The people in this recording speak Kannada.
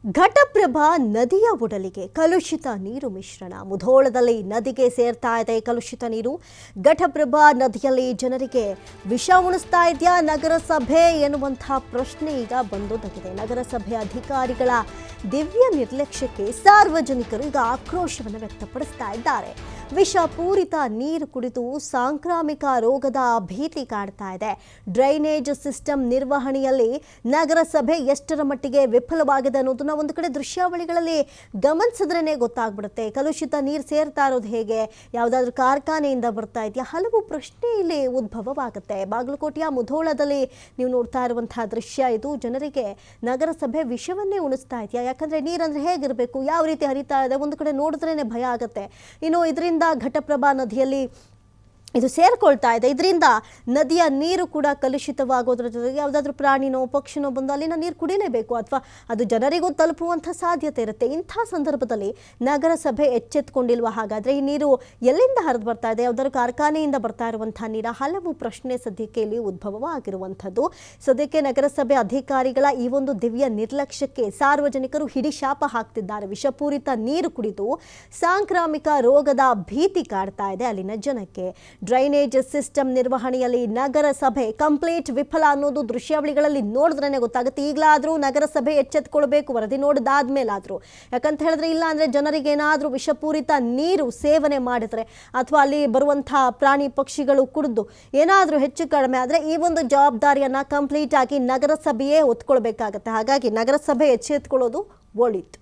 ಘಟಪ್ರಭಾ ನದಿಯ ಒಡಲಿಗೆ ಕಲುಷಿತ ನೀರು ಮಿಶ್ರಣ. ಮುಧೋಳದಲ್ಲಿ ನದಿಗೆ ಸೇರ್ತಾ ಇದೆ ಕಲುಷಿತ ನೀರು. ಘಟಪ್ರಭಾ ನದಿಯಲ್ಲಿ ಜನರಿಗೆ ವಿಷ ಉಣಿಸ್ತಾ ಇದೆಯಾ ನಗರಸಭೆ ಎನ್ನುವಂತಹ ಪ್ರಶ್ನೆ ಈಗ ಬಂದೊದಗಿದೆ. ನಗರಸಭೆ ಅಧಿಕಾರಿಗಳ ದಿವ್ಯ ನಿರ್ಲಕ್ಷ್ಯಕ್ಕೆ ಸಾರ್ವಜನಿಕರು ಈಗ ಆಕ್ರೋಶವನ್ನು ವ್ಯಕ್ತಪಡಿಸ್ತಾ ಇದ್ದಾರೆ. ವಿಷಪೂರಿತ ನೀರು ಕುಡಿದು ಸಾಂಕ್ರಾಮಿಕ ರೋಗದ ಭೀತಿ ಕಾಡ್ತಾ ಇದೆ. ಡ್ರೈನೇಜ್ ಸಿಸ್ಟಮ್ ನಿರ್ವಹಣೆಯಲ್ಲಿ ನಗರಸಭೆ ಎಷ್ಟರ ಮಟ್ಟಿಗೆ ವಿಫಲವಾಗಿದೆ ಅನ್ನೋದನ್ನ ಒಂದು ಕಡೆ ದೃಶ್ಯಾವಳಿಗಳಲ್ಲಿ ಗಮನಿಸಿದ್ರೇನೆ ಗೊತ್ತಾಗ್ಬಿಡುತ್ತೆ. ಕಲುಷಿತ ನೀರು ಸೇರ್ತಾ ಇರೋದು ಹೇಗೆ, ಯಾವುದಾದ್ರೂ ಕಾರ್ಖಾನೆಯಿಂದ ಬರ್ತಾ ಇದೆಯಾ, ಹಲವು ಪ್ರಶ್ನೆ ಇಲ್ಲಿ ಉದ್ಭವವಾಗುತ್ತೆ. ಬಾಗಲಕೋಟೆಯ ಮುಧೋಳದಲ್ಲಿ ನೀವು ನೋಡ್ತಾ ಇರುವಂತಹ ದೃಶ್ಯ ಇದು. ಜನರಿಗೆ ನಗರಸಭೆ ವಿಷವನ್ನೇ ಉಣಿಸ್ತಾ ಇದೆಯಾ, ಯಾಕಂದ್ರೆ ನೀರಂದ್ರೆ ಹೇಗಿರಬೇಕು, ಯಾವ ರೀತಿ ಹರಿತಾ ಇದೆ, ಒಂದು ಕಡೆ ನೋಡಿದ್ರೇನೆ ಭಯ ಆಗುತ್ತೆ. ಇನ್ನು ಇದರಿಂದ ಘಟಪ್ರಭಾ ನದಿಯಲ್ಲಿ ಇದು ಸೇರ್ಕೊಳ್ತಾ ಇದೆ. ಇದರಿಂದ ನದಿಯ ನೀರು ಕೂಡ ಕಲುಷಿತವಾಗೋದ್ರ ಜೊತೆಗೆ ಯಾವುದಾದ್ರೂ ಪ್ರಾಣಿನೋ ಪಕ್ಷಿನೋ ಬಂದು ಅಲ್ಲಿನ ನೀರು ಕುಡಿಲೇಬೇಕು, ಅಥವಾ ಅದು ಜನರಿಗೂ ತಲುಪುವಂಥ ಸಾಧ್ಯತೆ ಇರುತ್ತೆ. ಇಂಥ ಸಂದರ್ಭದಲ್ಲಿ ನಗರಸಭೆ ಎಚ್ಚೆತ್ಕೊಂಡಿಲ್ವ? ಹಾಗಾದರೆ ಈ ನೀರು ಎಲ್ಲಿಂದ ಹರಿದು ಬರ್ತಾ ಇದೆ? ಯಾವುದಾದ್ರೂ ಕಾರ್ಖಾನೆಯಿಂದ ಬರ್ತಾ ಇರುವಂಥ ನೀರ? ಹಲವು ಪ್ರಶ್ನೆ ಸದ್ಯಕ್ಕೆ ಇಲ್ಲಿ ಉದ್ಭವವಾಗಿರುವಂಥದ್ದು. ಸದ್ಯಕ್ಕೆ ನಗರಸಭೆ ಅಧಿಕಾರಿಗಳ ಈ ಒಂದು ದಿವ್ಯ ನಿರ್ಲಕ್ಷ್ಯಕ್ಕೆ ಸಾರ್ವಜನಿಕರು ಹಿಡಿಶಾಪ ಹಾಕ್ತಿದ್ದಾರೆ. ವಿಷಪೂರಿತ ನೀರು ಕುಡಿದು ಸಾಂಕ್ರಾಮಿಕ ರೋಗದ ಭೀತಿ ಕಾಡ್ತಾ ಇದೆ ಅಲ್ಲಿನ ಜನಕ್ಕೆ. ಡ್ರೈನೇಜ್ ಸಿಸ್ಟಮ್ ನಿರ್ವಹಣೆಯಲ್ಲಿ ನಗರಸಭೆ ಕಂಪ್ಲೀಟ್ ವಿಫಲ ಅನ್ನೋದು ದೃಶ್ಯಾವಳಿಗಳಲ್ಲಿ ನೋಡಿದ್ರೇ ಗೊತ್ತಾಗುತ್ತೆ. ಈಗಲಾದರೂ ನಗರಸಭೆ ಎಚ್ಚೆತ್ಕೊಳ್ಬೇಕು, ವರದಿ ನೋಡಿದಾದ್ಮೇಲಾದರೂ. ಯಾಕಂತ ಹೇಳಿದ್ರೆ ಇಲ್ಲ ಅಂದರೆ ಜನರಿಗೆ ಏನಾದರೂ ವಿಷಪೂರಿತ ನೀರು ಸೇವನೆ ಮಾಡಿದರೆ ಅಥವಾ ಅಲ್ಲಿ ಬರುವಂಥ ಪ್ರಾಣಿ ಪಕ್ಷಿಗಳು ಕುಡಿದು ಏನಾದರೂ ಹೆಚ್ಚು ಕಡಿಮೆ ಆದರೆ ಈ ಒಂದು ಜವಾಬ್ದಾರಿಯನ್ನು ಕಂಪ್ಲೀಟ್ ಆಗಿ ನಗರಸಭೆಯೇ ಹೊತ್ಕೊಳ್ಬೇಕಾಗತ್ತೆ. ಹಾಗಾಗಿ ನಗರಸಭೆ ಎಚ್ಚೆತ್ಕೊಳ್ಳೋದು ಒಳಿತು.